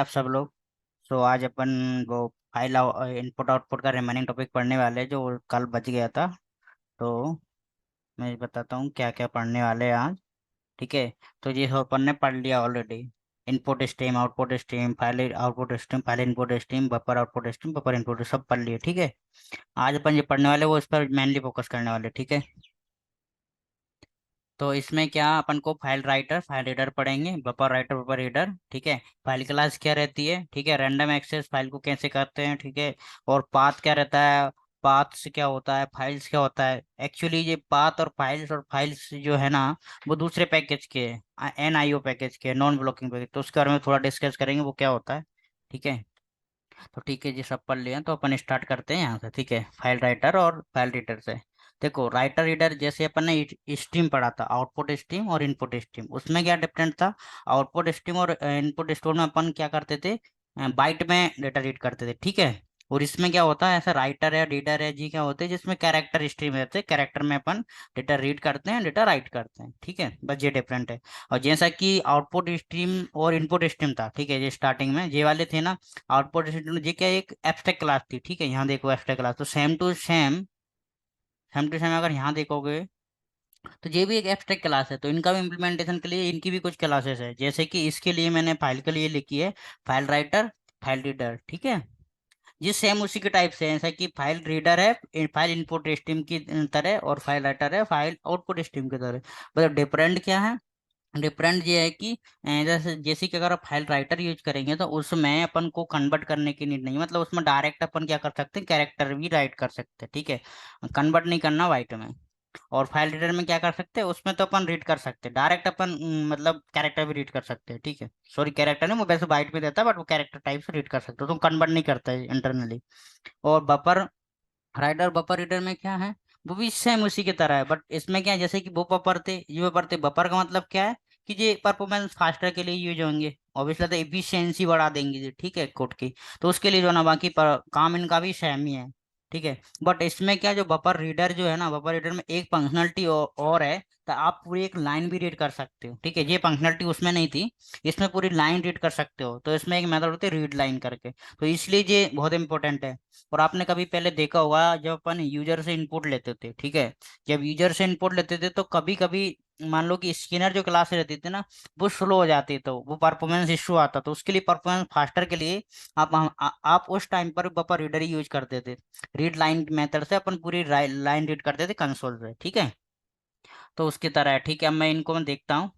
आप सब लोग। आज अपन वो फाइल इनपुट आउटपुट का रिमेनिंग टॉपिक पढ़ने वाले हैं जो कल बच गया था। तो मैं बताता हूँ क्या क्या पढ़ने वाले हैं आज। ठीक है। तो ये सब अपन ने पढ़ लिया already. Input stream, output stream, file output stream, file input stream, buffer output stream, buffer input, सब पढ़ लिए। ठीक है। आज अपन जो पढ़ने वाले वो इस पर मेनली फोकस करने वाले। ठीक है। तो इसमें क्या अपन को फाइल राइटर, फाइल रीडर पढ़ेंगे, बफर राइटर, बफर रीडर। ठीक है। फाइल क्लास क्या रहती है, ठीक है, रैंडम एक्सेस फाइल को कैसे करते हैं, ठीक है। और पाथ क्या रहता है, पाथ्स क्या होता है, फाइल्स क्या होता है। एक्चुअली ये पाथ और फाइल्स जो है ना, वो दूसरे पैकेज के एन आई ओ पैकेज के, नॉन ब्लॉकिंग पैकेज। तो उसके बारे में थोड़ा डिस्कस करेंगे वो क्या होता है। ठीक है। तो ठीक है जी, सब पढ़ लिया तो अपन स्टार्ट करते हैं यहाँ से। ठीक है, फाइल राइटर और फाइल रीडर से। देखो, राइटर रीडर जैसे अपन ने स्ट्रीम पढ़ा था, आउटपुट स्ट्रीम और इनपुट स्ट्रीम, उसमें क्या डिफरेंट था। आउटपुट स्ट्रीम और इनपुट स्ट्रीम में अपन क्या करते थे, बाइट में डेटा रीड करते थे। ठीक है। और इसमें क्या होता है, ऐसा राइटर है, रीडर है जी, क्या होते हैं जिसमें कैरेक्टर स्ट्रीम रहते हैं, कैरेक्टर में अपन डेटा रीड करते हैं, डेटा राइट करते हैं। ठीक है, बस ये डिफरेंट है। और जैसा कि आउटपुट स्ट्रीम और इनपुट स्ट्रीम था, ठीक है, ये स्टार्टिंग में ये वाले थे ना। आउटपुट स्टेटमेंट ये क्या, एक एब्स्ट्रैक्ट क्लास थी। ठीक है, यहाँ देखो एब्स्ट्रैक्ट क्लास, तो सेम टू सेम अगर यहाँ देखोगे तो ये भी एक एब्स्ट्रैक्ट क्लास है। तो इनका भी इम्प्लीमेंटेशन के लिए इनकी भी कुछ क्लासेस है, जैसे कि इसके लिए मैंने फाइल के लिए लिखी है फाइल राइटर, फाइल रीडर। ठीक है। ये सेम उसी के टाइप से है, जैसा कि फाइल रीडर है फाइल इनपुट स्ट्रीम की तरह, और फाइल राइटर है फाइल आउटपुट स्ट्रीम की तरह। मतलब डिफरेंट क्या है, डिफरेंट ये है कि जैसे कि अगर आप फाइल राइटर यूज करेंगे तो उसमें अपन को कन्वर्ट करने की नीड नहीं, मतलब उसमें डायरेक्ट अपन क्या कर सकते हैं, कैरेक्टर भी राइट कर सकते हैं। ठीक है, कन्वर्ट नहीं करना वाइट में। और फाइल रीडर में क्या कर सकते हैं, उसमें तो अपन रीड कर सकते हैं डायरेक्ट, अपन मतलब कैरेक्टर भी रीड कर सकते हैं। ठीक है, सॉरी, कैरेक्टर नहीं, वो वैसे बाइट में देता है बट वो कैरेक्टर टाइप से रीड कर सकते हो, तो कन्वर्ट नहीं करता है इंटरनली। और बफर राइटर, बफर रीडर में क्या है, वो भी सेम उसी की तरह है, बट इसमें क्या है, जैसे कि वो बफर थे, ये बफर थे। बफर का मतलब क्या है कि ये परफॉर्मेंस फास्टर के लिए यूज होंगे, ऑब्वियसली तो एफिशिएंसी बढ़ा देंगे ये, ठीक है, कोड की। तो उसके लिए जो ना, बाकी काम इनका भी सेम ही है। ठीक है। बट इसमें क्या, जो बफर रीडर जो है ना, बफर रीडर में एक फंक्शनलिटी और है, तो आप पूरी एक लाइन भी रीड कर सकते हो। ठीक है, ये फंक्शनलिटी उसमें नहीं थी, इसमें पूरी लाइन रीड कर सकते हो। तो इसमें एक मेथड होती है रीड लाइन करके, तो इसलिए ये बहुत इंपॉर्टेंट है। और आपने कभी पहले देखा होगा, जब अपन यूजर से इनपुट लेते थे, ठीक है, जब यूजर से इनपुट लेते थे तो कभी कभी मान लो कि स्कैनर जो क्लास रहती थी ना, वो स्लो हो जाती, तो वो परफॉर्मेंस इशू आता, तो उसके लिए परफॉर्मेंस फास्टर के लिए आप उस टाइम पर बफर रीडर ही यूज करते थे। रीड लाइन मेथड से अपन पूरी लाइन रीड करते थे कंसोल से। ठीक है, तो उसकी तरह है। ठीक है, अब मैं देखता हूँ।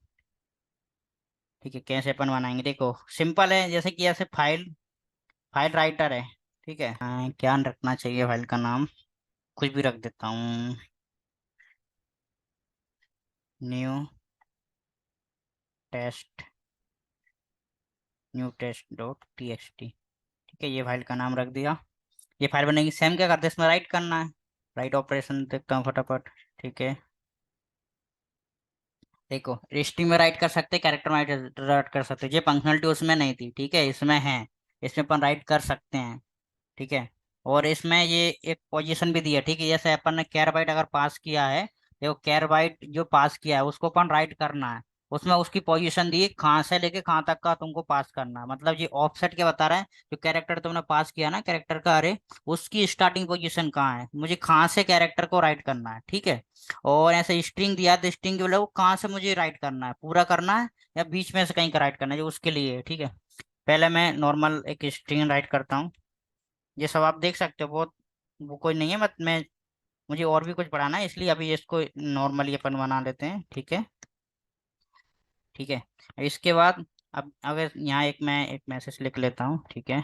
ठीक है, कैसे अपन बनाएंगे, देखो सिंपल है, जैसे कि ऐसे फाइल फाइल राइटर है। ठीक है, क्या रखना चाहिए फाइल का नाम, कुछ भी रख देता हूँ, new test, new test dot T X T. ठीक है, ये फाइल का नाम रख दिया। ये फाइल बनेगी, सेम क्या करते हैं, इसमें राइट करना है, राइट ऑपरेशन देखता हूँ फटाफट। ठीक है, देखो स्ट्रिंग में राइट कर सकते, कैरेक्टर में राइट कर सकते, ये फंक्शनलिटी उसमें नहीं थी, ठीक है, इसमें है, इसमें अपन राइट कर सकते हैं। ठीक है। और इसमें ये एक पोजीशन भी दिया, ठीक है, जैसे अपन ने कैर बाइट अगर पास किया है, देखो कैर बाइट जो पास किया है उसको अपन राइट करना है, उसमें उसकी पोजीशन दी है, कहाँ से लेके कहाँ तक का तुमको पास करना है, मतलब ये ऑफसेट के बता रहा है, जो कैरेक्टर तुमने पास किया ना, कैरेक्टर का अरे, उसकी स्टार्टिंग पोजीशन कहाँ है, मुझे कहाँ से कैरेक्टर को राइट करना है। ठीक है। और ऐसे स्ट्रिंग दिया तो स्ट्रिंग के बोले वो कहाँ से मुझे राइट करना है, पूरा करना है या बीच में से कहीं का राइट करना है, जो उसके लिए है। ठीक है, पहले मैं नॉर्मल एक स्ट्रिंग राइट करता हूँ, ये सब आप देख सकते हो, बहुत वो कोई नहीं है, मत मैं, मुझे और भी कुछ पढ़ाना है, इसलिए अभी इसको नॉर्मली अपन बना लेते हैं। ठीक है। ठीक है, इसके बाद अब अगर यहाँ मैं एक मैसेज लिख लेता हूँ। ठीक है,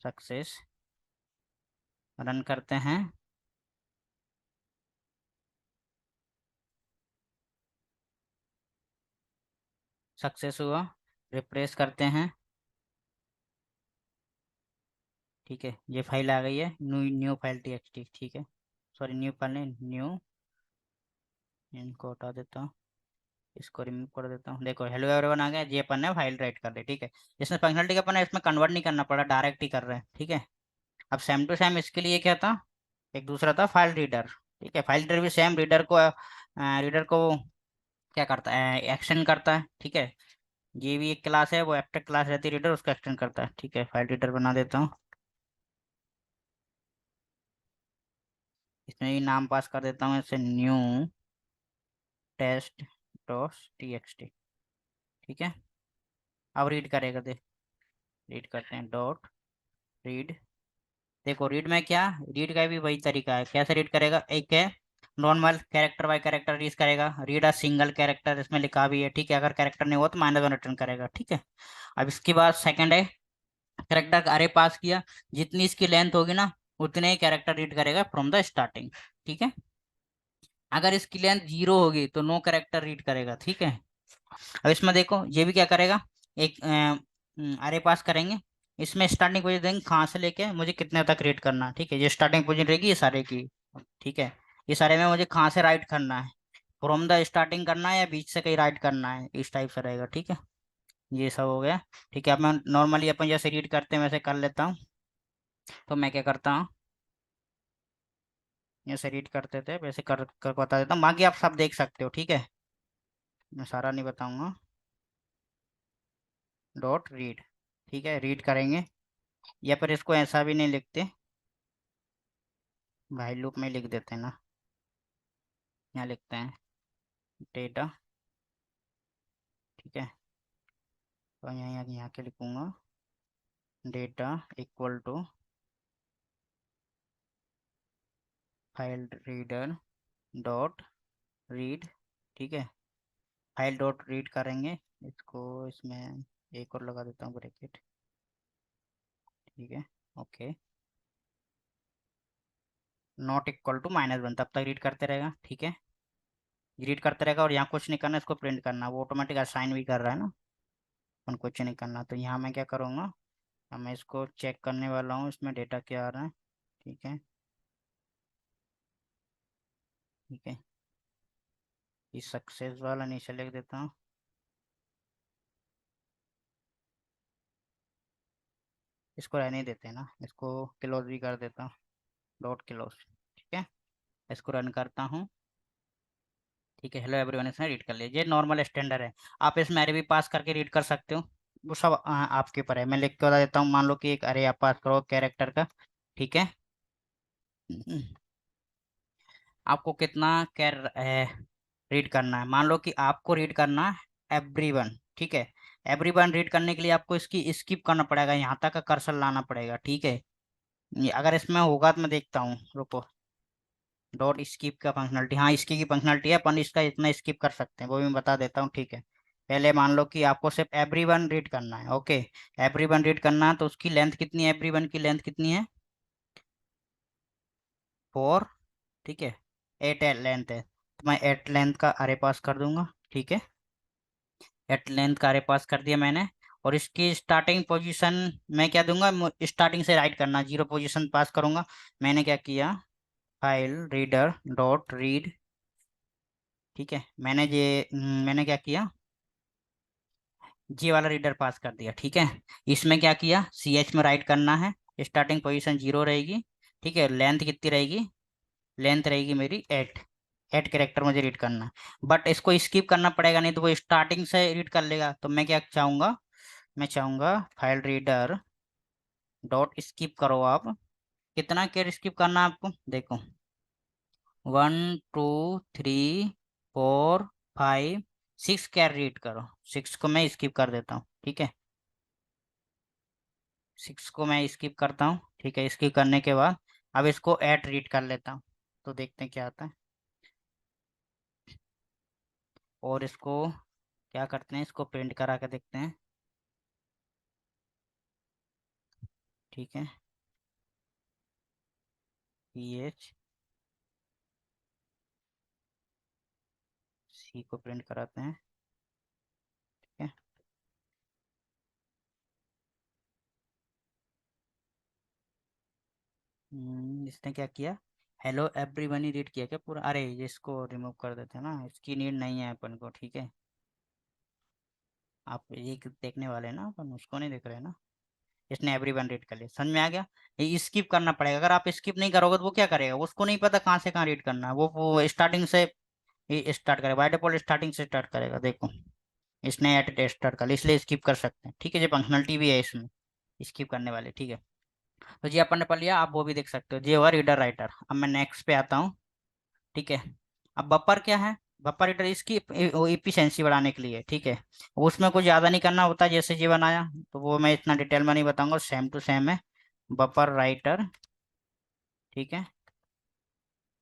सक्सेस, रन करते हैं, सक्सेस हुआ, रिप्रेस करते हैं। ठीक है, ये फाइल आ गई है, new new file T X T. ठीक है, सॉरी, न्यू फाइल नहीं, न्यू, इनको हटा देता हूँ, इसको रिमूव कर देता हूँ। देखो हेलो एवरीवन आ गया, ये अपन ने फाइल राइट कर ली। ठीक है, इसमें फंक्शनलिटी का अपन ने इसमें कन्वर्ट नहीं करना पड़ा, डायरेक्ट ही कर रहे हैं। ठीक है। अब सेम टू सेम इसके लिए क्या था, एक दूसरा था फाइल रीडर। ठीक है, फाइल रीडर भी सेम रीडर को क्या करता है, एक्सटेंड करता है, ठीक है। ये भी एक क्लास है, वो एब्स्ट्रैक्ट क्लास रहती है रीडर, उसका एक्सटेंड करता है, ठीक है। फाइल रीडर बना देता हूँ। इसमें भी नाम पास कर देता हूँ ऐसे, न्यू टेस्ट डॉट टीएक्सटी, ठीक है। अब रीड करेगा, देख, रीड करते हैं, डॉट रीड। देखो रीड में क्या, रीड का भी वही तरीका है, कैसे रीड करेगा, एक है normal character bye character read करेगा, रीड अ सिंगल कैरेक्टर, इसमें लिखा भी है, ठीक है। अगर कैरेक्टर नहीं हो तो -1 रिटर्न करेगा, ठीक है। अब इसके बाद सेकंड है, कैरेक्टर का अरे पास किया, जितनी इसकी लेंथ होगी ना, उतने ही कैरेक्टर रीड करेगा फ्रॉम द स्टार्टिंग, ठीक है। अगर इसकी लेंथ 0 होगी तो नो कैरेक्टर रीड करेगा, ठीक है। अब इसमें देखो ये भी क्या करेगा, एक अरे पास करेंगे, इसमें स्टार्टिंग पोजीशन देंगे कहाँ से लेके मुझे कितने तक रीड करना है, ठीक है। ये स्टार्टिंग पोजीशन रहेगी ये सारे की, ठीक है। ये सारे में मुझे कहाँ से राइट करना है, फ्रॉम द स्टार्टिंग करना है या बीच से कहीं राइट करना है, इस टाइप से रहेगा, ठीक है। ये सब हो गया, ठीक है। अब मैं नॉर्मली अपन जैसे रीड करते हैं वैसे कर लेता हूँ। तो मैं क्या करता हूँ, जैसे रीड करते थे वैसे कर बता देता हूँ, बाकी आप सब देख सकते हो, ठीक है। मैं सारा नहीं बताऊंगा। डॉट रीड, ठीक है, रीड करेंगे, या फिर इसको ऐसा भी नहीं लिखते, भाई लूप में लिख देते हैं ना। यहाँ लिखते हैं डेटा, ठीक है। तो यहाँ के लिखूंगा, data equal to file reader dot read, ठीक है। फाइल डॉट रीड करेंगे, इसको इसमें एक और लगा देता हूँ ब्रैकेट, ठीक है। ओके, नॉट इक्वल टू -1, तब तक रीड करते रहेगा, ठीक है। रीड करते रहेगा और यहाँ कुछ नहीं करना, इसको प्रिंट करना, वो ऑटोमेटिक असाइन भी कर रहा है ना, अपन कुछ नहीं करना। तो यहाँ मैं क्या करूँगा, अब मैं इसको चेक करने वाला हूँ इसमें डेटा क्या आ रहा है, ठीक है। ठीक है, इस सक्सेस वाला नीचे लिख देता हूँ, इसको रहने देते हैं ना, इसको क्लोज भी कर देता हूँ, डॉट क्लोज, ठीक है। इसको रन करता हूँ, ठीक है। हेलो एवरीवन, इसने रीड कर लिया, ये नॉर्मल स्टैंडर्ड है। आप इसमें अरे भी पास करके रीड कर सकते हो, वो सब आपके ऊपर है। मैं लिख के बता देता हूँ, मान लो कि एक अरे आप पास करो कैरेक्टर का, ठीक है। आपको कितना कैर रीड करना है, मान लो कि आपको रीड करना है एवरीवन, ठीक है। एवरीवन रीड करने के लिए आपको इसकी स्किप करना पड़ेगा, यहाँ तक का कर्सर लाना पड़ेगा, ठीक है। अगर इसमें होगा तो मैं देखता हूँ, रुको। डॉट स्किप का फंक्शनलिटी, हाँ इसकी की फंक्शनलिटी है, अपन इसका इतना स्किप कर सकते हैं, वो भी मैं बता देता हूँ, ठीक है। पहले मान लो कि आपको सिर्फ एवरीवन रीड करना है, ओके। एवरीवन रीड करना है तो उसकी लेंथ कितनी है, एवरीवन की लेंथ कितनी है, 4, ठीक है। 8 लेंथ है, तो मैं 8 लेंथ का अरे पास कर दूंगा, ठीक है। 8 लेंथ का अरे पास कर दिया मैंने। और इसकी स्टार्टिंग पोजीशन मैं क्या दूंगा, स्टार्टिंग से राइट करना, 0 पोजीशन पास करूंगा। मैंने क्या किया, फाइल रीडर डॉट रीड, ठीक है। मैंने क्या किया, जी वाला रीडर पास कर दिया, ठीक है। इसमें क्या किया, सी एच में राइट करना है, स्टार्टिंग पोजीशन 0 रहेगी, ठीक है। लेंथ कितनी रहेगी, लेंथ रहेगी मेरी 8, 8 कैरेक्टर मुझे रीड करना है। बट इसको स्किप करना पड़ेगा, नहीं तो वो स्टार्टिंग से रीड कर लेगा। तो मैं क्या चाहूँगा, मैं चाहूँगा फाइल रीडर डॉट स्किप करो आप, कितना कैर स्किप करना है आपको, देखो 1 2 3 4 5 6 कैर रीड करो, 6 को मैं स्किप कर देता हूँ, ठीक है। 6 को मैं स्किप करता हूँ, ठीक है। स्किप करने के बाद अब इसको 8 रीड कर लेता हूँ, तो देखते हैं क्या आता है। और इसको क्या करते हैं, इसको प्रिंट करा के देखते हैं, ठीक है। पी एच सी को प्रिंट कराते हैं, ठीक है। इसने क्या किया, हेलो एवरीवन ही रीड किया क्या पूरा, अरे ये इसको रिमूव कर देते हैं ना, इसकी नीड नहीं है अपन को, ठीक है। आप ये देखने वाले हैं ना, अपन उसको नहीं देख रहे हैं ना। इसने एवरीवन रीड कर लिया, समझ में आ गया। ये स्किप करना पड़ेगा, अगर आप स्किप नहीं करोगे तो वो क्या करेगा, उसको नहीं पता कहाँ से कहाँ रीड करना है, वो स्टार्टिंग से ये स्टार्ट करेगा, बाय डिफॉल्ट स्टार्टिंग से स्टार्ट करेगा, देखो इसने एट स्टार्ट कर लिया, इसलिए स्किप कर सकते हैं, ठीक है। ये फंक्शनलिटी भी है इसमें स्किप करने वाली, ठीक है। तो ये अपन ने पढ़ लिया, आप वो भी देख सकते हो, ये हुआ रीडर राइटर। अब मैं नेक्स्ट पे आता हूँ, ठीक है। अब बफर क्या है? बफर रीडर इसकी इफिशिएंसी बढ़ाने के लिए, ठीक है। उसमें कुछ ज़्यादा नहीं करना होता, जैसे ये बनाया, तो वो मैं इतना डिटेल में नहीं बताऊंगा, सेम टू सेम है। बफर राइटर, ठीक है,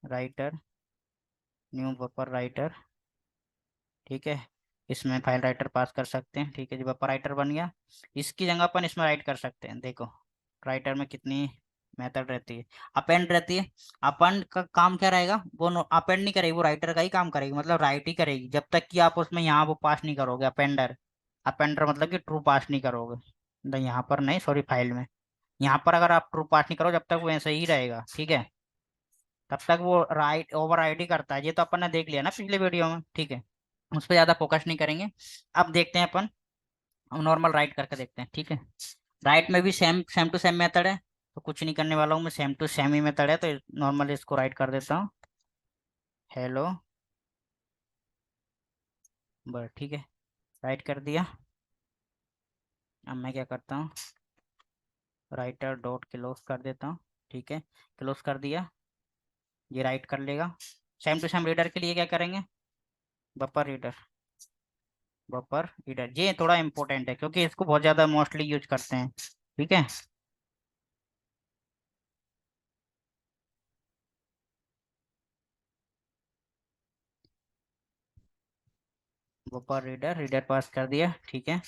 राइटर, न्यू बफर राइटर, ठीक है। इसमें फाइल राइटर पास कर सकते हैं, ठीक है। जब बफर राइटर बन गया, इसकी जगह अपन इसमें राइट कर सकते हैं, देखो राइटर में कितनी मेथड रहती है, अपेंड रहती है। अपेंड का काम क्या रहेगा, वो अपेंड नहीं करेगी, वो राइटर का ही काम करेगी, मतलब राइट ही करेगी, जब तक कि आप उसमें यहाँ वो पास नहीं करोगे अपेंडर। अपेंडर मतलब कि ट्रू पास नहीं करोगे, मतलब यहाँ पर नहीं, सॉरी, फाइल में। यहाँ पर अगर आप ट्रू पास नहीं करो, जब तक वो ऐसे ही रहेगा, ठीक है, तब तक वो राइट ओवर राइट ही करता है। ये तो अपन ने देख लिया ना पिछले वीडियो में, ठीक है, उस पर ज़्यादा फोकस नहीं करेंगे। अब देखते हैं अपन, नॉर्मल राइट करके देखते हैं, ठीक है। राइट में भी same same to same method है, तो कुछ नहीं करने वाला हूँ मैं, सेम टू सेम ही मेथड है, तो नॉर्मल इसको राइट कर देता हूँ, हेलो, बस ठीक है, राइट कर दिया। अब मैं क्या करता हूँ, राइटर डॉट क्लोज कर देता हूँ, ठीक है, क्लोज कर दिया, ये राइट कर लेगा। सेम टू सेम रीडर के लिए क्या करेंगे, बफर रीडर, बफर रीडर ये थोड़ा इंपॉर्टेंट है, क्योंकि इसको बहुत ज़्यादा मोस्टली यूज करते हैं, ठीक है। बफर रीडर, रीडर पास कर दिया, ठीक है।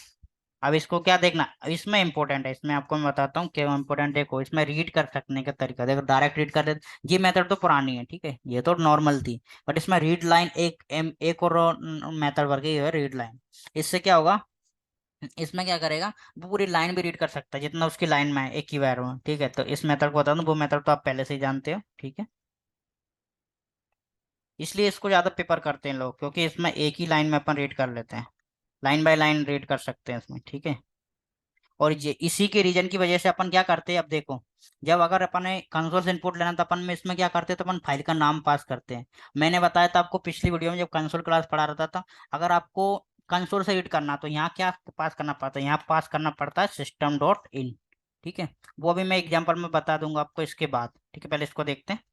अब इसको क्या देखना, इसमें इंपॉर्टेंट है, इसमें आपको मैं बताता हूँ क्या इंपॉर्टेंट है, को इसमें रीड कर सकने का तरीका देखो, डायरेक्ट रीड कर दे। ये मेथड तो पुरानी है, ठीक है, ये तो नॉर्मल थी, बट इसमें रीड लाइन एक और मेथड वर्क है, रीड लाइन। इससे क्या होगा, इसमें क्या करेगा, वो पूरी लाइन भी रीड कर सकता है, जितना उसकी लाइन में है एक ही बार में, ठीक है। तो इस मेथड को बता दूं, वो मेथड तो आप पहले से ही जानते हो, ठीक है। इसलिए इसको ज़्यादा प्रेफर करते हैं लोग, क्योंकि इसमें एक ही लाइन में अपन रीड कर लेते हैं, लाइन बाय लाइन रीड कर सकते हैं इसमें, ठीक है। और ये इसी के रीजन की वजह से अपन क्या करते हैं, अब देखो, जब अगर अपन ने कंसोल से इनपुट लेना तो अपन में इसमें क्या करते हैं, तो अपन फाइल का नाम पास करते हैं। मैंने बताया था आपको पिछली वीडियो में, जब कंसोल क्लास पढ़ा रहा था, अगर आपको कंसोल से रीड करना तो यहाँ क्या पास करना पड़ता है, यहाँ पास करना पड़ता है सिस्टम डॉट इन, ठीक है। वो भी मैं एग्जाम्पल में बता दूंगा आपको इसके बाद, ठीक है। पहले इसको देखते हैं,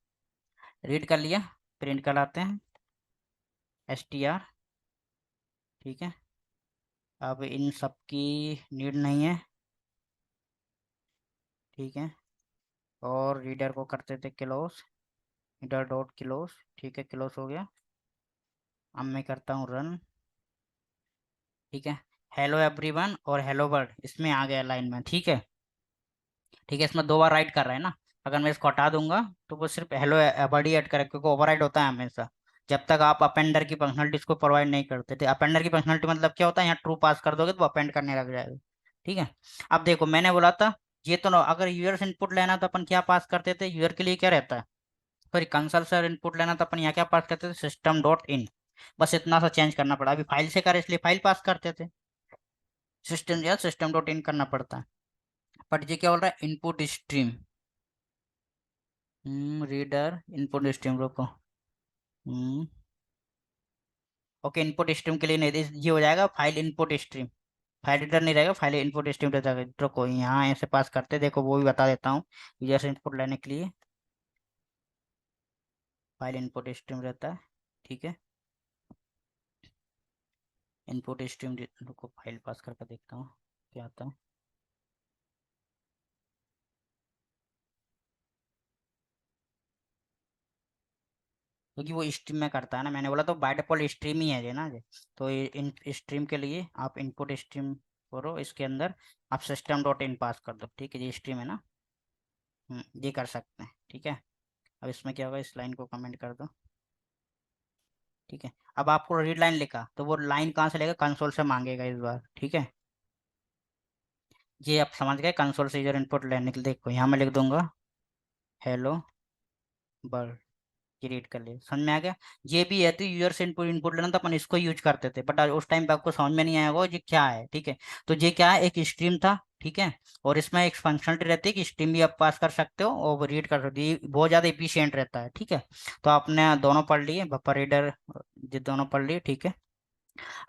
रीड कर लिया, प्रिंट कराते हैं, एस टी आर, ठीक है। अब इन सब की नीड नहीं है, ठीक है। और रीडर को करते थे क्लोज, रीडर डॉट क्लोज, ठीक है, क्लोज हो गया। अब मैं करता हूँ रन, ठीक है। हेलो एवरीवन और हेलो वर्ल्ड इसमें आ गया लाइन में, ठीक है, ठीक है। इसमें दो बार राइट कर रहा है ना, अगर मैं इसको हटा दूंगा तो वो सिर्फ हेलो वर्ड ही ऐड करेगा, क्योंकि ओवरराइड होता है हमेशा जब तक आप अपेंडर की फंक्शनलिटी को प्रोवाइड नहीं करते थे। अपेंडर की फंक्शनलिटी मतलब क्या होता है, यहाँ ट्रू पास कर दोगे तो अपेंड करने लग जाएगा, ठीक है। अब देखो मैंने बोला था, ये तो अगर यूजर से इनपुट लेना तो अपन क्या पास करते थे, यूजर के लिए क्या रहता है, सॉरी कंसोल से इनपुट लेना तो अपन यहाँ क्या पास करते थे, सिस्टम डॉट इन। बस इतना सा चेंज करना पड़ा, अभी फाइल से करे इसलिए फाइल पास करते थे, सिस्टम या सिस्टम डॉट इन करना पड़ता है। बट ये क्या बोल रहा है, input stream, reader input stream, रुको, हम्म ओके, इनपुट स्ट्रीम के लिए नहीं, ये हो जाएगा file input stream, file reader नहीं रहेगा, फाइल इनपुट स्ट्रीम रहता है। रुको यहाँ ऐसे पास करते, देखो वो भी बता देता हूँ, यूजर से इनपुट लेने के लिए फाइल इनपुट स्ट्रीम रहता है, ठीक है। इनपुट स्ट्रीम, रुको फाइल पास करके देखता हूँ क्या आता है। क्योंकि वो स्ट्रीम में करता है ना, मैंने बोला तो बाय डिफॉल्ट स्ट्रीम ही है ये ना ये। तो ये इन स्ट्रीम के लिए आप इनपुट स्ट्रीम करो, इसके अंदर आप सिस्टम डॉट इन पास कर दो, ठीक है, ये स्ट्रीम है ना। ये कर सकते हैं, ठीक है। अब इसमें क्या होगा, इस लाइन को कमेंट कर दो, ठीक है। अब आपको रीड लाइन लिखा तो वो लाइन कहाँ से लेगा, कंसोल से मांगेगा इस बार, ठीक है। ये आप समझ गए, कंसोल से यूजर इनपुट लेने के लिए, देखो यहाँ मैं लिख दूंगा हेलो वर्ल्ड, ये रीड कर ले, समझ में आ गया। ये भी है, तो यूजर से इनपुट इनपुट लेना तो अपन इसको यूज करते थे, बट उस टाइम पे आपको समझ में नहीं आया होगा ये क्या है, ठीक है। तो ये क्या है, एक स्ट्रीम था, ठीक है। और इसमें एक फंक्शनलिटी रहती है कि स्ट्रीम भी आप पास कर सकते हो और रीड कर सकते हो, ये बहुत ज़्यादा इफिशियंट रहता है। ठीक है, तो आपने दोनों पढ़ लिए, बफर रीडर, ये दोनों पढ़ लिए। ठीक है,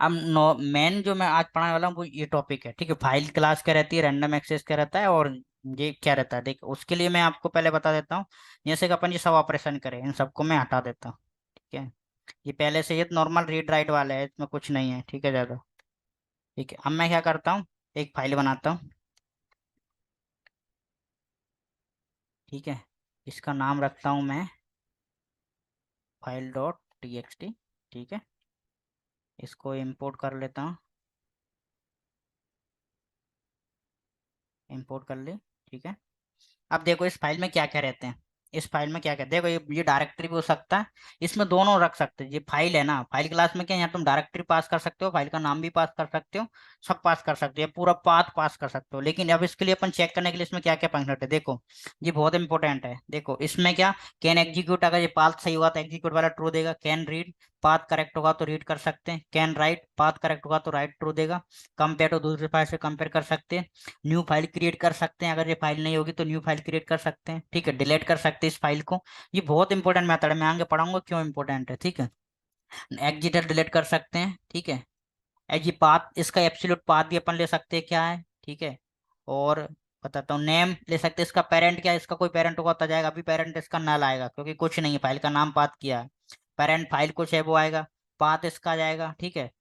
अब नो मेन जो मैं आज पढ़ाने वाला हूँ वो ये टॉपिक है। ठीक है, फाइल क्लास क्या रहती है, रैंडम एक्सेस क्या रहता है, और ये क्या रहता है। देख, उसके लिए मैं आपको पहले बता देता हूँ। जैसे कि अपन ये सब ऑपरेशन करें, इन सबको मैं हटा देता हूँ। ठीक है, ये पहले से ये नॉर्मल रीड राइट वाला है, इसमें कुछ नहीं है। ठीक है, ज़्यादा। ठीक है, अब मैं क्या करता हूँ, एक फाइल बनाता हूँ। ठीक है, इसका नाम रखता हूँ मैं file.txt। ठीक है, इसको इंपोर्ट कर लेता हूँ, इंपोर्ट कर ले। ठीक है, अब देखो इस फाइल में क्या क्या रहते हैं। इस फाइल में क्या क्या, देखो ये डायरेक्टरी भी हो सकता है, इसमें दोनों रख सकते हैं। ये फाइल है ना, फाइल क्लास में क्या है, यहाँ तुम डायरेक्टरी पास कर सकते हो, फाइल का नाम भी पास कर सकते हो, सब पास कर सकते हो, पूरा पाथ पास कर सकते हो। लेकिन अब इसके लिए अपन चेक करने के लिए इसमें क्या क्या फंक्शन है, देखो ये बहुत इंपॉर्टेंट है। देखो इसमें क्या, कैन एग्जीक्यूट, अगर ये पाथ सही हुआ तो एग्जीक्यूट वाला ट्रू देगा। कैन रीड, पाथ करेक्ट होगा तो रीड कर सकते हैं। कैन राइट, पाथ करेक्ट होगा तो राइट ट्रू देगा। कंपेयर तो दूसरे फाइल से कंपेयर कर सकते हैं। न्यू फाइल क्रिएट कर सकते हैं, अगर ये फाइल नहीं होगी तो न्यू फाइल क्रिएट कर सकते हैं। ठीक है, डिलीट कर सकते हैं इस फाइल को। ये बहुत इंपॉर्टेंट मेथड है, मैं आगे पढ़ाऊंगा क्यों इंपॉर्टेंट है। ठीक है, एग्जिटर डिलीट कर सकते हैं। ठीक है, ये पाथ, इसका एब्सोल्यूट पाथ भी अपन ले सकते हैं, क्या है। ठीक है, और बताता हूँ, नेम ले सकते हैं, इसका पेरेंट क्या है, इसका कोई पेरेंट होगा तो जाएगा, अभी पेरेंट इसका नल आएगा क्योंकि कुछ नहीं है, फाइल का नाम पाथ किया है। पेरेंट फाइल कुछ है वो आएगा, पाथ इसका जाएगा। ठीक है,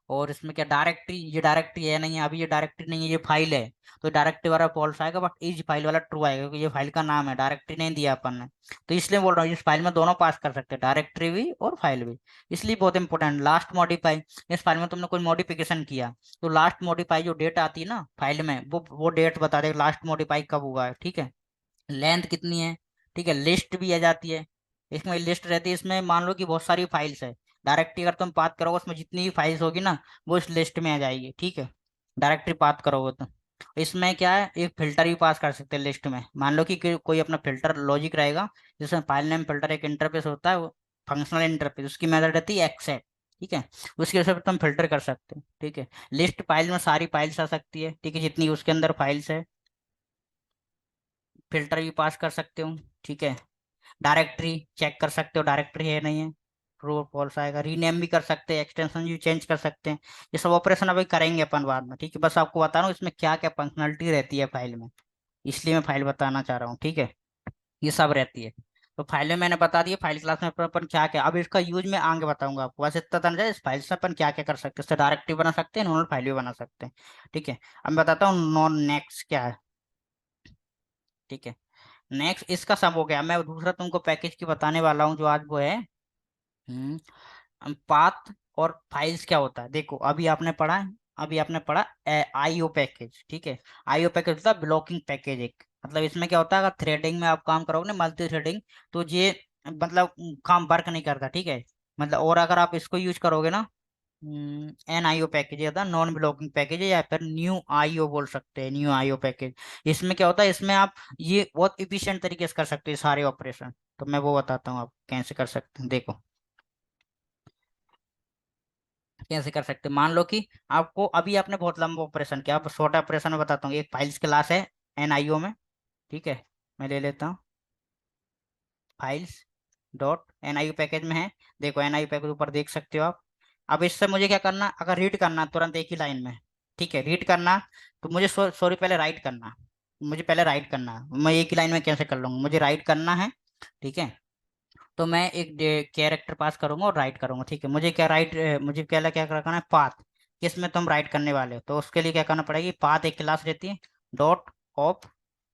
और इसमें क्या, डायरेक्टरी, ये डायरेक्टरी है नहीं है, अभी ये डायरेक्टरी नहीं है, ये फाइल है, तो डायरेक्टरी वाला फॉल्स आएगा, बट इस फाइल वाला ट्रू आएगा क्योंकि ये फाइल का नाम है, डायरेक्टरी नहीं दिया अपन ने। तो इसलिए बोल रहा हूँ इस फाइल में दोनों पास कर सकते हैं, डायरेक्टरी भी और फाइल भी। इसलिए बहुत इंपॉर्टेंट। लास्ट मॉडिफाई, इस फाइल में तुमने कोई मॉडिफिकेशन किया तो लास्ट मॉडिफाई जो डेट आती है ना फाइल में, वो डेट बता देगा लास्ट मॉडिफाई कब हुआ है। ठीक है, लेंथ कितनी है। ठीक है, लिस्ट भी आ जाती है, इसमें लिस्ट रहती है। इसमें मान लो कि बहुत सारी फाइल्स है, डायरेक्टरी अगर तुम पाथ करोगे उसमें जितनी भी फाइल्स होगी ना वो इस लिस्ट में आ जाएगी। ठीक है, डायरेक्टरी पाथ करोगे तो इसमें क्या है, एक फिल्टर भी पास कर सकते हैं लिस्ट में। मान लो कि कोई अपना फिल्टर लॉजिक रहेगा, जिसमें फाइल नेम फिल्टर एक इंटरफेस होता है, फंक्शनल इंटरफेस, उसकी मेथड रहती है एक्सेट। ठीक है, उसकी वजह से तुम फिल्टर कर सकते हो। ठीक है, लिस्ट फाइल में सारी फाइल्स आ सकती है। ठीक है, जितनी उसके अंदर फाइल्स है, फिल्टर भी पास कर सकते हो। ठीक है, डायरेक्टरी चेक कर सकते हो, डायरेक्टरी है नहीं है, ट्रू फॉल्स आएगा। रीनेम भी कर सकते हैं, एक्सटेंशन भी चेंज कर सकते हैं। ये सब ऑपरेशन अभी करेंगे अपन बाद में। ठीक है, बस आपको बता रहा हूँ इसमें क्या क्या फंक्शनलिटी रहती है फाइल में, इसलिए मैं फाइल बताना चाह रहा हूँ। ठीक है, ये सब रहती है। तो फाइल में मैंने बता दिया, फाइल क्लास में अपन क्या क्या, अब इसका यूज मैं आगे बताऊंगा आपको। बस इतना था इस फाइल से अपन क्या क्या कर सकते हैं, इससे डायरेक्टरी बना सकते हैं, नॉर्मल फाइल भी बना सकते हैं। ठीक है, अब मैं बताता हूँ नॉन नेक्स्ट क्या है। ठीक है, नेक्स्ट इसका सब हो गया, मैं दूसरा तुमको पैकेज की बताने वाला हूँ जो आज वो है पाथ और फाइल्स क्या होता है। देखो अभी आपने पढ़ा है, अभी आपने पढ़ा आईओ पैकेज। ठीक है, आईओ पैकेज होता है ब्लॉकिंग पैकेज एक, मतलब इसमें क्या होता है, अगर थ्रेडिंग में आप काम करोगे ना, मल्टी थ्रेडिंग, तो ये मतलब काम वर्क नहीं करता। ठीक है, मतलब और अगर आप इसको यूज करोगे ना, एन आईओ पैकेज होता है, नॉन ब्लॉकिंग पैकेज है, या फिर न्यू आईओ बोल सकते हैं, न्यू आईओ पैकेज। इसमें क्या होता है, इसमें आप ये बहुत इफिशिएंट तरीके से कर सकते हैं सारे ऑपरेशन। तो मैं वो बताता हूँ आप कैसे कर सकते हैं। देखो कैसे कर सकते हैं, मान लो कि आपको अभी आपने बहुत लंबा ऑपरेशन किया, आप छोटा ऑपरेशन में बताता हूँ। एक फाइल्स क्लास है एनआईओ में। ठीक है, मैं ले लेता हूँ फाइल्स डॉट एनआईओ पैकेज में है। देखो एनआईओ पैकेज ऊपर देख सकते हो आप। अब इससे मुझे क्या करना, अगर रीड करना तुरंत एक ही लाइन में, ठीक है, रीड करना, तो मुझे सॉरी पहले राइट करना, मुझे पहले राइट करना, मैं एक ही लाइन में कैसे कर लूंगा, मुझे राइट करना है। ठीक है, तो मैं एक कैरेक्टर पास करूंगा और राइट करूंगा। ठीक है, मुझे क्या राइट, मुझे क्या क्या करना है, पाथ, किस में तुम राइट करने वाले हो, तो उसके लिए क्या करना पड़ेगी, पाथ एक क्लास रहती है डॉट ऑफ,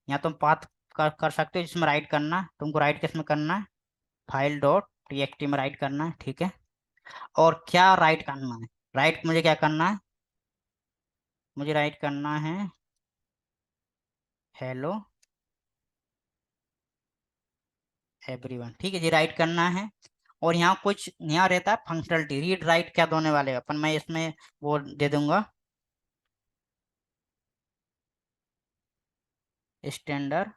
या तुम पाथ कर सकते हो जिसमें राइट करना है, तुमको राइट किस में करना है, फाइल डॉट टीएक्सटी में राइट करना है। ठीक है, और क्या राइट करना है, राइट मुझे क्या करना है, मुझे राइट करना है हेलो एवरीवन। ठीक है, ये राइट करना है। और यहाँ कुछ यहाँ रहता है फंक्शनलिटी, रीड राइट क्या दोने वाले हैं अपन, मैं इसमें वो दे दूंगा स्टैंडर्ड,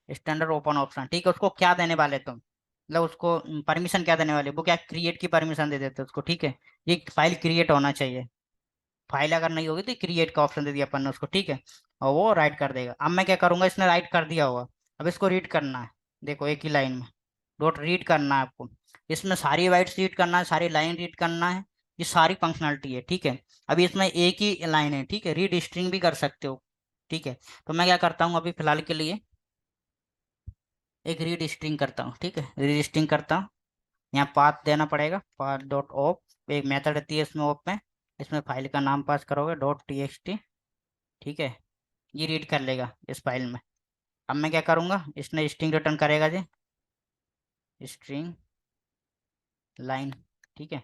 स्टैंडर्ड ओपन ऑप्शन। ठीक है, उसको क्या देने वाले तुम, मतलब उसको परमिशन क्या देने वाले, वो क्या क्रिएट की परमिशन दे देते उसको। ठीक है, ये फाइल क्रिएट होना चाहिए। फाइल अगर नहीं होगी तो क्रिएट का ऑप्शन दे दिया अपन ने उसको, ठीक है, और वो राइट कर देगा। अब मैं क्या करूंगा, इसने राइट कर दिया होगा, अब इसको रीड करना है। देखो एक ही लाइन में डॉट रीड करना है आपको, इसमें सारी बाइट्स रीड करना है, सारी लाइन रीड करना है, ये सारी फंक्शनलिटी है, ठीक है। अभी इसमें एक ही लाइन है, ठीक है, रीड स्ट्रिंग भी कर सकते हो, ठीक है। तो मैं क्या करता हूँ अभी फिलहाल के लिए एक रीड स्ट्रिंग करता हूँ, ठीक है, रीड स्ट्रिंग करता हूँ। यहाँ पाथ देना पड़ेगा, पाथ डॉट ऑप, एक मेथड रहती है इसमें ऑप में, इसमें फाइल का नाम पास करोगे डॉट टीएक्सटी, ठीक है, ये रीड कर लेगा इस फाइल में। अब मैं क्या करूँगा, इसने स्ट्रिंग रिटर्न करेगा जी, स्ट्रिंग लाइन, ठीक है।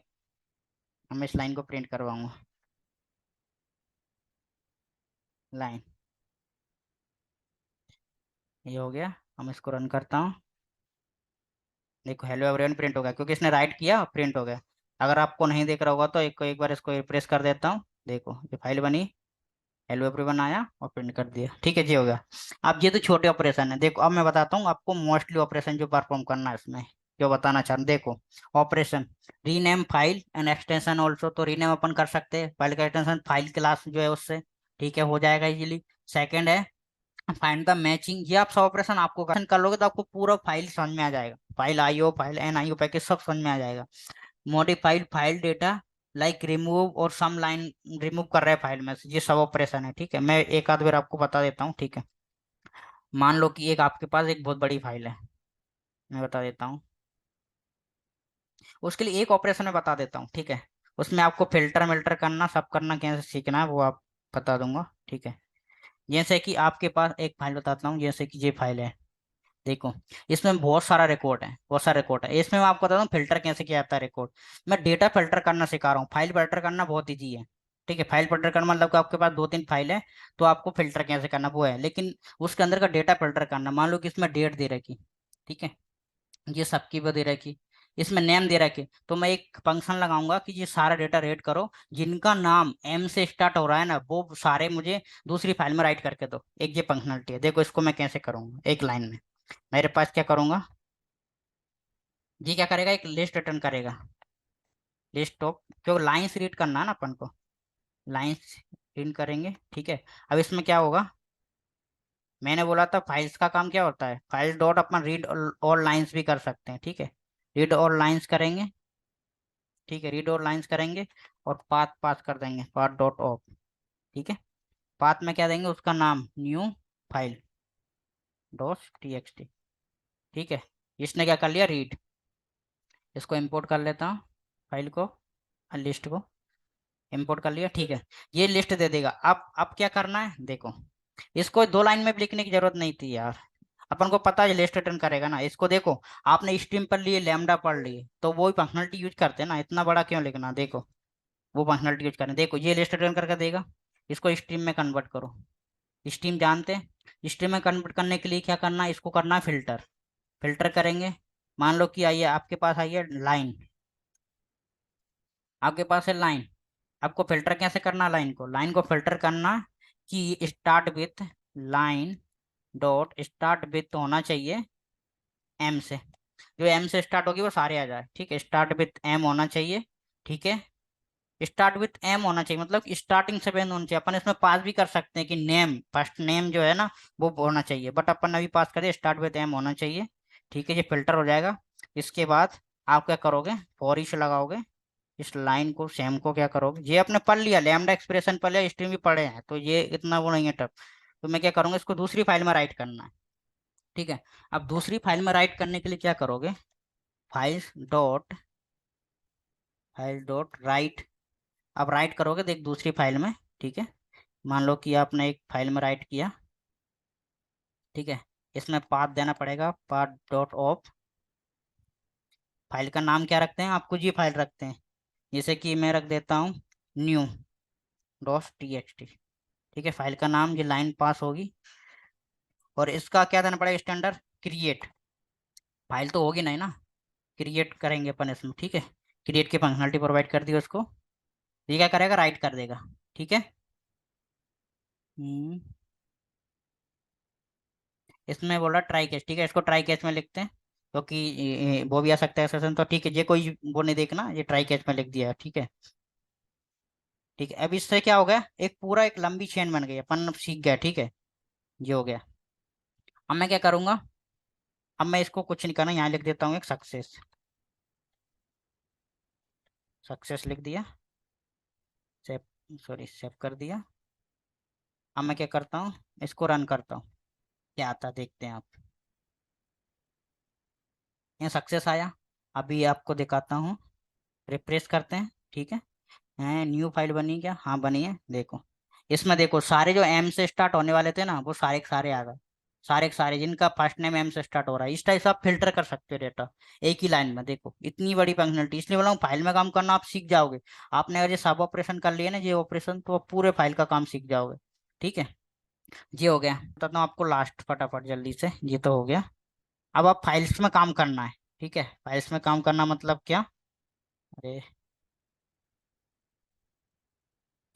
अब मैं इस लाइन को प्रिंट करवाऊंगा, लाइन, ये हो गया। हम इसको रन करता हूँ, देखो हेलो एवरीवन प्रिंट हो गया, क्योंकि इसने राइट किया प्रिंट हो गया। अगर आपको नहीं देख रहा होगा तो एक बार इसको रिप्रेस कर देता हूँ, देखो ये फाइल बनी, हेलो एवरीवन आया और प्रिंट कर दिया, ठीक है जी, हो गया। अब ये तो छोटे ऑपरेशन है, देखो अब मैं बताता हूँ आपको मोस्टली ऑपरेशन जो परफॉर्म करना है इसमें, जो बताना चाह रहा हूँ, देखो operation rename file and extension also, तो रीनेम अपन कर सकते हैं, फाइल का एक्सटेंशन फाइल क्लास जो है उससे, ठीक है, हो जाएगा इजीली। सेकंड है फाइंड द मैचिंग, ये आप सब ऑपरेशन आपको कर लोगे तो आपको पूरा फाइल समझ में आ जाएगा, file IO file NIO package सब समझ में आ जाएगा। Modified file data like remove और सम लाइन रिमूव कर रहे हैं फाइल में से, ये सब ऑपरेशन है, ठीक है। मैं एक आध बार आपको बता देता हूँ, ठीक है। मान लो कि एक आपके पास एक बहुत बड़ी फाइल है, मैं बता देता हूँ, उसके लिए एक ऑपरेशन में बता देता हूँ, ठीक है। उसमें आपको फिल्टर मिल्टर करना सब करना कैसे सीखना है वो आप बता दूंगा, ठीक है। जैसे कि आपके पास एक फाइल बताता हूँ, जैसे कि ये फाइल है, देखो इसमें बहुत सारा रिकॉर्ड है, बहुत सारा रिकॉर्ड है, इसमें मैं आपको बताता हूँ फिल्टर कैसे किया जाता है रिकॉर्ड। मैं डेटा फिल्टर करना सिखा रहा हूँ, फाइल फिल्टर करना बहुत ईजी है, ठीक है। फाइल फिल्टर करना मतलब कि आपके पास दो तीन फाइल है, तो आपको फिल्टर कैसे करना वो है, लेकिन उसके अंदर का डेटा फिल्टर करना, मान लो कि इसमें डेट दे रखी, ठीक है, ये सबकी वो दे रखी, इसमें नेम दे रखी, तो मैं एक फंक्शन लगाऊंगा कि ये सारा डेटा रेड करो, जिनका नाम एम से स्टार्ट हो रहा है ना वो सारे मुझे दूसरी फाइल में राइट करके दो, एक ये फंक्शनलिटी है। देखो इसको मैं कैसे करूंगा, एक लाइन में मेरे पास क्या करूंगा, ये क्या करेगा, एक लिस्ट रिटर्न करेगा, लिस्ट ऑफ, क्योंकि लाइंस रीड करना है ना अपन को, लाइंस रीड करेंगे, ठीक है। अब इसमें क्या होगा, मैंने बोला था फाइल्स का काम क्या होता है, फाइल डॉट अपन रीड और लाइंस भी कर सकते हैं, ठीक है। रीड और लाइंस करेंगे, ठीक है, रीड और लाइंस करेंगे, और पाथ पास कर देंगे, पाथ डॉट ऑफ, ठीक है। पाथ में क्या देंगे, उसका नाम न्यू फाइल डॉट टीएक्सटी, ठीक है। इसने क्या कर लिया, रीड, इसको इंपोर्ट कर लेता हूँ फाइल को, लिस्ट को इंपोर्ट कर लिया, ठीक है। ये लिस्ट दे देगा। अब क्या करना है, देखो इसको दो लाइन में भी लिखने की जरूरत नहीं थी यार, अपन को पता है लिस्ट रिटर्न करेगा ना, इसको देखो आपने स्ट्रीम पढ़ लिए लैम्डा पढ़ लिए तो वो फंक्शनलिटी यूज करते हैं ना, इतना बड़ा क्यों लिखना, देखो वो फंक्शनलिटी यूज करें, देखो ये लिस्ट रिटर्न करके देगा। इसको स्ट्रीम में कन्वर्ट करो, स्ट्रीम जानते हैं, स्ट्रीम में कन्वर्ट करने के लिए क्या करना है, इसको करना है फिल्टर, फिल्टर करेंगे। मान लो कि आइए आपके पास आइए लाइन, आपके पास है लाइन, आपको फिल्टर कैसे करना, लाइन को फिल्टर करना कि start with line dot start with होना चाहिए एम से, जो एम से स्टार्ट होगी वो सारे आ जाए, ठीक है, स्टार्ट विथ एम होना चाहिए, ठीक है। स्टार्ट विथ एम होना चाहिए मतलब स्टार्टिंग से बंद होना चाहिए, अपन इसमें पास भी कर सकते हैं कि नेम फर्स्ट नेम जो है ना वो होना चाहिए, बट अपन अभी पास करें स्टार्ट विथ एम होना चाहिए, ठीक है, ये फिल्टर हो जाएगा। इसके बाद आप क्या करोगे, फॉर ईच लगाओगे, इस लाइन को सेम को क्या करोगे, ये आपने पढ़ लिया लैम्डा एक्सप्रेशन पढ़ लिया, स्ट्रीम भी पढ़े हैं, तो ये इतना वो नहीं है टफ। तो मैं क्या करूंगा, इसको दूसरी फाइल में राइट करना है, ठीक है। अब दूसरी फाइल में राइट करने के लिए क्या करोगे, फाइल डॉट राइट, अब राइट करोगे देख दूसरी फाइल में, ठीक है। मान लो कि आपने एक फाइल में राइट किया, ठीक है, इसमें पाथ देना पड़ेगा, पाथ डॉट ऑफ, फाइल का नाम क्या रखते हैं, आपको जी फाइल रखते हैं, जैसे कि मैं रख देता हूँ न्यू डॉट टीएक्सटी, ठीक है, फाइल का नाम, ये लाइन पास होगी, और इसका क्या देना पड़ेगा, स्टैंडर्ड क्रिएट, फाइल तो होगी नहीं ना, क्रिएट करेंगे अपन इसमें, ठीक है, क्रिएट की फंक्शनलिटी प्रोवाइड कर दी उसको, ये क्या करेगा, राइट कर देगा, ठीक है। हम्म, इसमें बोला ट्राई केस, ठीक है, इसको ट्राई केस में लिखते हैं, क्योंकि वो भी आ सकता है सेशन, तो ठीक है, ये कोई वो नहीं देखना, ये ट्राई केस में लिख दिया, ठीक है, ठीक है, अब इससे क्या हो गया, एक पूरा एक लंबी चेन बन गई, अपन अब सीख गया। ठीक है, ये हो गया। अब मैं क्या करूंगा, अब मैं इसको कुछ नहीं करना, यहाँ लिख देता हूँ एक सक्सेस। सक्सेस लिख दिया, सेव, सॉरी सेव कर दिया। अब मैं क्या करता हूँ, इसको रन करता हूँ, क्या आता है देखते हैं आप। ये सक्सेस आया। अभी आपको दिखाता हूँ, रिफ्रेश करते हैं। ठीक है, न्यू फाइल बनी क्या, हाँ बनी है, देखो। इसमें देखो सारे जो एम से स्टार्ट होने वाले थे ना, वो सारे के सारे आ गए। सारे के सारे जिनका फर्स्ट नेम एम से स्टार्ट हो रहा है, इस टाइप से आप फिल्टर कर सकते हो डेटा एक ही लाइन में। देखो इतनी बड़ी फंक्शनलिटी, इसलिए बोला हूँ फाइल में काम करना आप सीख जाओगे। आपने अगर ये सब ऑपरेशन कर लिए ना, ये ऑपरेशन, तो आप पूरे फाइल का काम सीख जाओगे। ठीक है, ये हो गया। बताता हूँ आपको लास्ट फटाफट जल्दी से, ये तो हो गया। अब आप फाइल्स में काम करना है। ठीक है, फाइल्स में काम करना मतलब क्या, अरे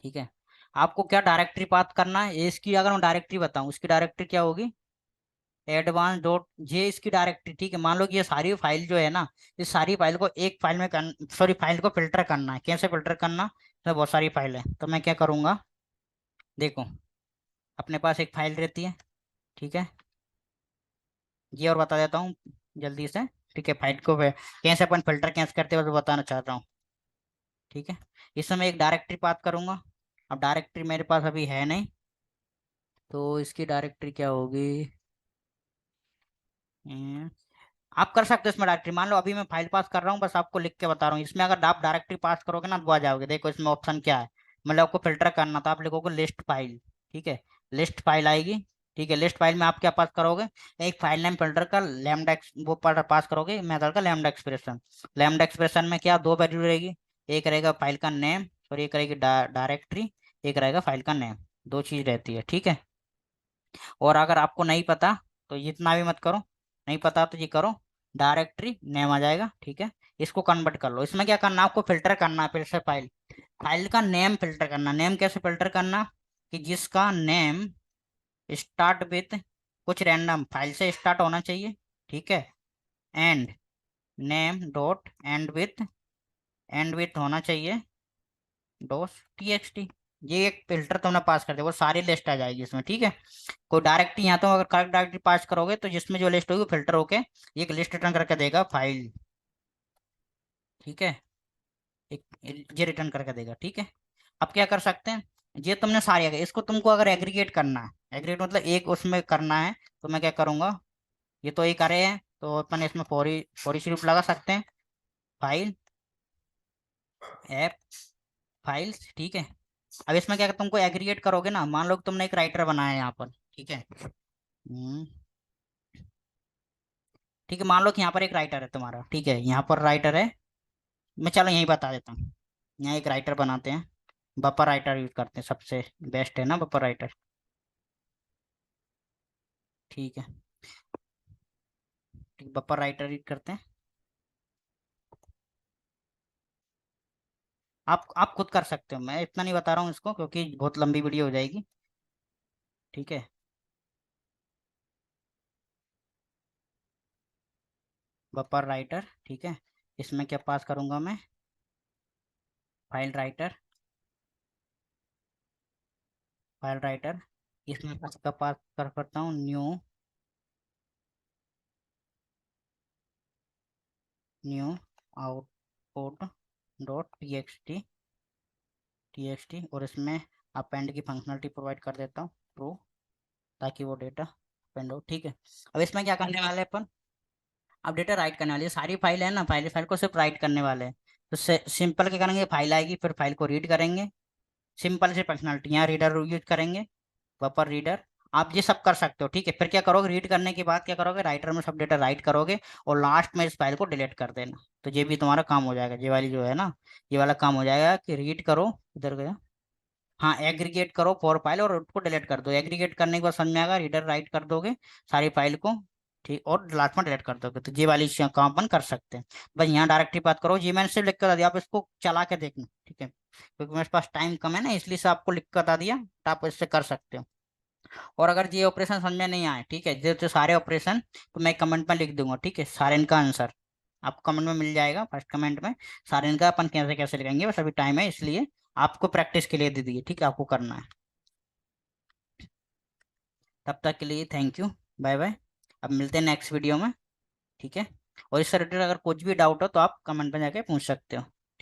ठीक है, आपको क्या डायरेक्टरी पाथ करना है, ये इसकी अगर मैं डायरेक्टरी बताऊं, इसकी डायरेक्टरी क्या होगी, एडवांस डॉट जे इसकी डायरेक्टरी। ठीक है, मान लो कि ये सारी फाइल जो है ना, इस सारी फाइल को एक फाइल में सॉरी फाइल को फिल्टर करना है। कैसे फिल्टर करना, तो बहुत सारी फाइल है, तो मैं क्या करूंगा, देखो अपने पास एक फाइल रहती है। ठीक है, ये और बता देता हूँ जल्दी से। ठीक है, फाइल को कैसे अपन फिल्टर कैसे करते हैं वो बताना चाह रहा हूँ। ठीक है, इसमें मैं एक डायरेक्टरी पाथ करूंगा। अब डायरेक्टरी मेरे पास अभी है नहीं, तो इसकी डायरेक्टरी क्या होगी, हम्म, आप कर सकते हो इसमें डायरेक्टरी। मान लो अभी मैं फाइल पास कर रहा हूँ, बस आपको लिख के बता रहा हूँ। इसमें अगर आप डायरेक्टरी पास करोगे ना, तो आ जाओगे। देखो इसमें ऑप्शन क्या है, मतलब आपको फिल्टर करना, तो आप लिखोगे लिस्ट फाइल। ठीक है, लिस्ट फाइल आएगी। ठीक है, लिस्ट फाइल में आप क्या पास करोगे, एक फाइल नेम फिल्टर का लैम्डा वो पास करोगे, मेथड का लैम्डा एक्सप्रेशन। लैम्डा एक्सप्रेशन में क्या, दो वैल्यू रहेगी, एक रहेगा फाइल का नेम और एक रहेगी डायरेक्टरी, एक रहेगा फाइल का नेम, दो चीज रहती है। ठीक है, और अगर आपको नहीं पता तो इतना भी मत करो, नहीं पता तो ये करो, डायरेक्टरी नेम आ जाएगा। ठीक है, इसको कन्वर्ट कर लो। इसमें क्या करना, आपको फिल्टर करना है फिर से फाइल, फाइल का नेम फिल्टर करना। नेम कैसे फिल्टर करना, कि जिसका नेम स्टार्ट विथ कुछ रैंडम फाइल से स्टार्ट होना चाहिए। ठीक है, and name dot and with होना चाहिए डॉट टीएक्सटी। ये एक फिल्टर तुमने पास कर दिया, वो सारी लिस्ट आ जाएगी इसमें। ठीक है, कोई डायरेक्टरी यहाँ तो अगर करेक्ट डायरेक्टरी पास करोगे, तो जिसमें जो लिस्ट होगी फिल्टर होके एक लिस्ट रिटर्न करके देगा फाइल। ठीक है, एक ये रिटर्न करके देगा। ठीक है, अब क्या कर सकते हैं, ये तुमने सारी आ गई, इसको तुमको अगर एग्रीगेट करना है, एग्रीगेट मतलब एक उसमें करना है, तो मैं क्या करूंगा, ये तो एक अरे है, तो अपन इसमें फॉरी फॉरी लूप लगा सकते हैं, फाइल ऐप फाइल्स। ठीक है, अब इसमें क्या तुमको एग्रीगेट करोगे ना, मान लो कि तुमने एक राइटर बनाया है यहाँ पर। ठीक है, ठीक है, मान लो कि यहाँ पर एक राइटर है तुम्हारा। ठीक है, यहाँ पर राइटर है, मैं चलो यही बता देता हूँ। यहाँ एक राइटर बनाते हैं, बफर राइटर यूज करते हैं, सबसे बेस्ट है ना बफर राइटर। ठीक है, ठीक बफर राइटर यूज करते हैं। आप खुद कर सकते हो, मैं इतना नहीं बता रहा हूँ इसको, क्योंकि बहुत लंबी वीडियो हो जाएगी। ठीक है, बफर राइटर। ठीक है, इसमें क्या पास करूंगा मैं, फाइल राइटर, फाइल राइटर। इसमें पास का पास कर करता हूँ न्यू आउटपुट डॉट टीएक्सटी, और इसमें अपेंड की फंक्शनलिटी प्रोवाइड कर देता हूँ ट्रू, ताकि वो डेटा अपेंड हो। ठीक है, अब इसमें क्या करने वाले हैं अपन, अब डेटा राइट करने वाले हैं। सारी फाइल है ना, फाइल फाइल को सिर्फ राइट करने वाले हैं। तो सिंपल क्या करेंगे, फाइल आएगी, फिर फाइल को रीड करेंगे, सिंपल से फंक्शनलिटी, यहाँ रीडर यूज करेंगे, बफर रीडर। आप ये सब कर सकते हो। ठीक है, फिर क्या करोगे, रीड करने के बाद क्या करोगे, राइटर में सब डेटा राइट करोगे, और लास्ट में इस फाइल को डिलीट कर देना, तो ये भी तुम्हारा काम हो जाएगा। ये वाली जो है ना, ये वाला काम हो जाएगा कि रीड करो, इधर गया, हाँ एग्रीगेट करो फॉर फाइल और उसको डिलीट कर दो। एग्रीगेट करने के बाद समझ में आएगा, रीडर राइट कर दोगे सारी फाइल को, ठीक, और लास्ट में डिलीट कर दोगे, तो ये वाली काम अपन कर सकते हैं। बस यहाँ डायरेक्टली बात करो, जी मैंने सिर्फ लिख कर दिया, आप इसको चला के देखना। ठीक है, क्योंकि मेरे पास टाइम कम है ना, इसलिए से आपको लिख कर बता दिया, तो आप इससे कर सकते हो। और अगर ये ऑपरेशन समझ में नहीं आए, ठीक है, जो सारे ऑपरेशन, तो मैं कमेंट में लिख दूंगा। ठीक है, सारे इनका आंसर आपको कमेंट में मिल जाएगा, फर्स्ट कमेंट में सारे इनका अपन कैसे कैसे लिखेंगे, बस अभी टाइम है इसलिए आपको प्रैक्टिस के लिए दे दी है, ठीक है, आपको करना है। तब तक के लिए थैंक यू, बाय बाय। अब मिलते हैं नेक्स्ट वीडियो में, ठीक है। और इससे रिलेटेड अगर कुछ भी डाउट हो तो आप कमेंट में जाके पूछ सकते हो।